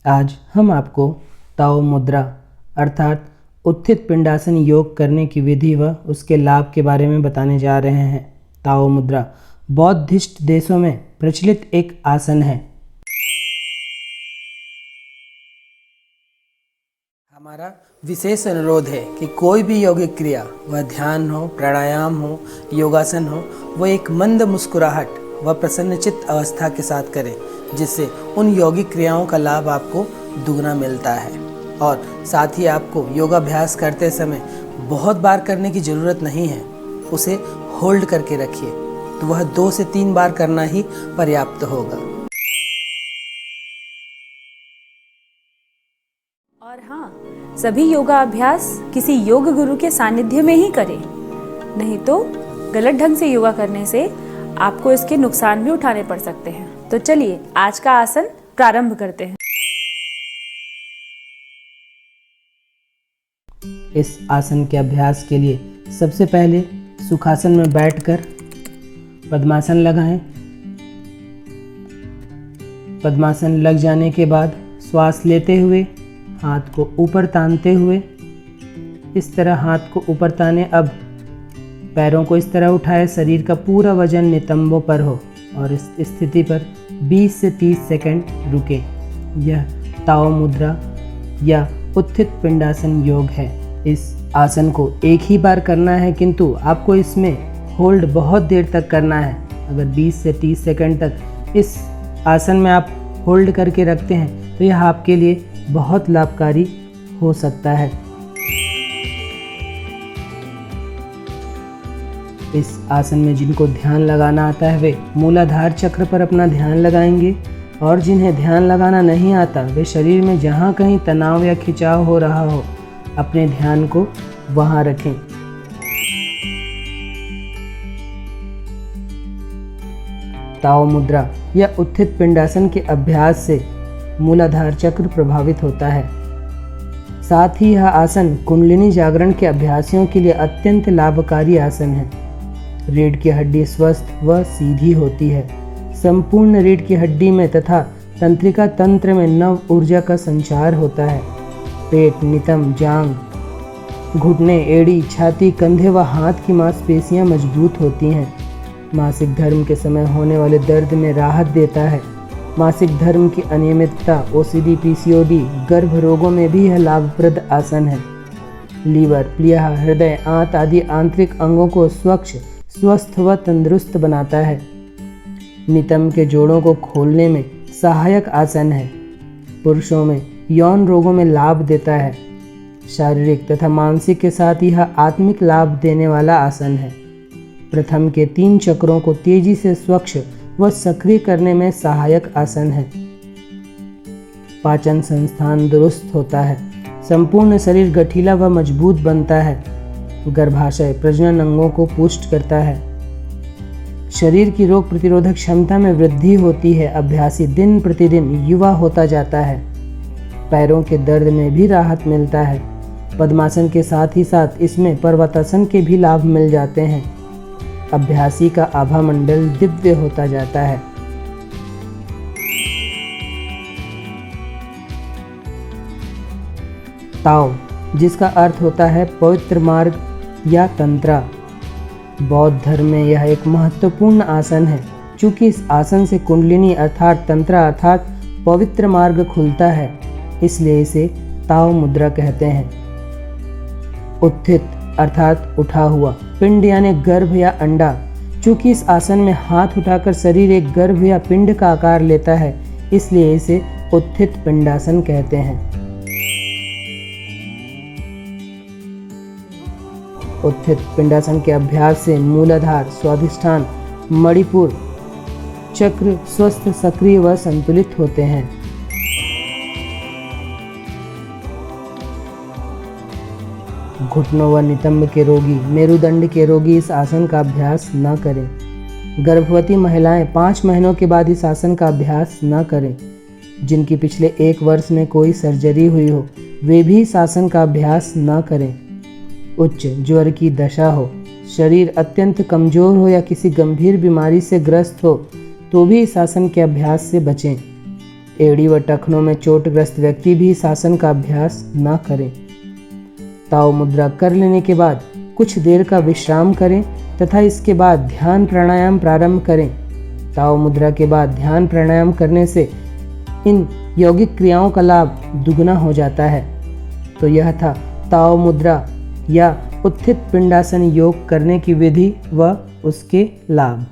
आज हम आपको ताओ मुद्रा अर्थात उत्थित पिंडासन योग करने की विधि व उसके लाभ के बारे में बताने जा रहे हैं। ताओ मुद्रा बौद्धिस्ट देशों में प्रचलित एक आसन है। हमारा विशेष अनुरोध है कि कोई भी यौगिक क्रिया, वह ध्यान हो, प्राणायाम हो, योगासन हो, वह एक मंद मुस्कुराहट व प्रसन्नचित्त अवस्था के साथ करें, जिससे उन यौगिक क्रियाओं का लाभ आपको दुगना मिलता है। और साथ ही आपको योगाभ्यास करते समय बहुत बार करने की ज़रूरत नहीं है, उसे होल्ड करके रखिए, तो वह 2 से 3 बार करना ही पर्याप्त होगा। और हाँ, सभी योगा अभ्यास किसी योग गुरु के सानिध्य में ही करें, नहीं तो गलत ढंग से योगा करने से आपको इसके नुकसान भी उठाने पड़ सकते हैं। तो चलिए आज का आसन प्रारंभ करते हैं। इस आसन के अभ्यास के लिए सबसे पहले सुखासन में बैठकर पद्मासन लगाएं। पद्मासन लग जाने के बाद श्वास लेते हुए हाथ को ऊपर तानते हुए, इस तरह हाथ को ऊपर ताने। अब पैरों को इस तरह उठाए, शरीर का पूरा वजन नितंबों पर हो और इस स्थिति पर 20 से 30 सेकंड रुके। यह ताओ मुद्रा या उत्थित पिंडासन योग है। इस आसन को एक ही बार करना है, किंतु आपको इसमें होल्ड बहुत देर तक करना है। अगर 20 से 30 सेकंड तक इस आसन में आप होल्ड करके रखते हैं तो यह आपके लिए बहुत लाभकारी हो सकता है। इस आसन में जिनको ध्यान लगाना आता है वे मूलाधार चक्र पर अपना ध्यान लगाएंगे, और जिन्हें ध्यान लगाना नहीं आता वे शरीर में जहाँ कहीं तनाव या खिंचाव हो रहा हो, अपने ध्यान को वहाँ रखें। ताओ मुद्रा या उत्थित पिंडासन के अभ्यास से मूलाधार चक्र प्रभावित होता है। साथ ही यह आसन कुंडलिनी जागरण के अभ्यासियों के लिए अत्यंत लाभकारी आसन है। रीढ़ की हड्डी स्वस्थ व सीधी होती है। संपूर्ण रीढ़ की हड्डी में तथा तंत्रिका तंत्र में नव ऊर्जा का संचार होता है। पेट, नितंब, जांघ, घुटने, एड़ी, छाती, कंधे व हाथ की मांसपेशियां मजबूत होती हैं। मासिक धर्म के समय होने वाले दर्द में राहत देता है। मासिक धर्म की अनियमितता, ओसीडी, पीसीओडी, गर्भ रोगों में भी यह लाभप्रद आसन है। लीवर, प्लीहा, हृदय, आंत आदि आंतरिक अंगों को स्वच्छ, स्वस्थ व तंदुरुस्त बनाता है। नितंब के जोड़ों को खोलने में सहायक आसन है। पुरुषों में यौन रोगों में लाभ देता है। शारीरिक तथा मानसिक के साथ यह आत्मिक लाभ देने वाला आसन है। प्रथम के 3 चक्रों को तेजी से स्वच्छ व सक्रिय करने में सहायक आसन है। पाचन संस्थान दुरुस्त होता है। संपूर्ण शरीर गठीला व मजबूत बनता है। गर्भाशय प्रजनन अंगों को पुष्ट करता है। शरीर की रोग प्रतिरोधक क्षमता में वृद्धि होती है। अभ्यासी दिन प्रतिदिन युवा होता जाता है। पैरों के दर्द में भी राहत मिलता है। पद्मासन के साथ ही साथ इसमें पर्वतासन के भी लाभ मिल जाते हैं। अभ्यासी का आभा मंडल दिव्य होता जाता है। ताओ, जिसका अर्थ होता है पवित्र मार्ग या तंत्रा, बौद्ध धर्म में यह एक महत्वपूर्ण आसन है। चूँकि इस आसन से कुंडलिनी अर्थात तंत्रा अर्थात पवित्र मार्ग खुलता है, इसलिए इसे ताओ मुद्रा कहते हैं। उत्थित अर्थात उठा हुआ, पिंड यानी गर्भ या अंडा। चूँकि इस आसन में हाथ उठाकर शरीर एक गर्भ या पिंड का आकार लेता है, इसलिए इसे उत्थित पिंडासन कहते हैं। उत्थित पिंडासन के अभ्यास से मूलाधार, स्वाधिष्ठान, मणिपुर चक्र स्वस्थ, सक्रिय व संतुलित होते हैं। घुटनों व नितंब के रोगी, मेरुदंड के रोगी इस आसन का अभ्यास न करें। गर्भवती महिलाएं 5 महीनों के बाद इस आसन का अभ्यास न करें। जिनकी पिछले 1 वर्ष में कोई सर्जरी हुई हो, वे भी इस आसन का अभ्यास न करें। उच्च ज्वर की दशा हो, शरीर अत्यंत कमज़ोर हो या किसी गंभीर बीमारी से ग्रस्त हो तो भी इस आसन के अभ्यास से बचें। एड़ी व टखनों में चोटग्रस्त व्यक्ति भी इस आसन का अभ्यास न करें। ताओ मुद्रा कर लेने के बाद कुछ देर का विश्राम करें तथा इसके बाद ध्यान प्राणायाम प्रारंभ करें। ताओ मुद्रा के बाद ध्यान प्राणायाम करने से इन यौगिक क्रियाओं का लाभ दुगना हो जाता है। तो यह था ताओ मुद्रा या उत्थित पिंडासन योग करने की विधि व उसके लाभ।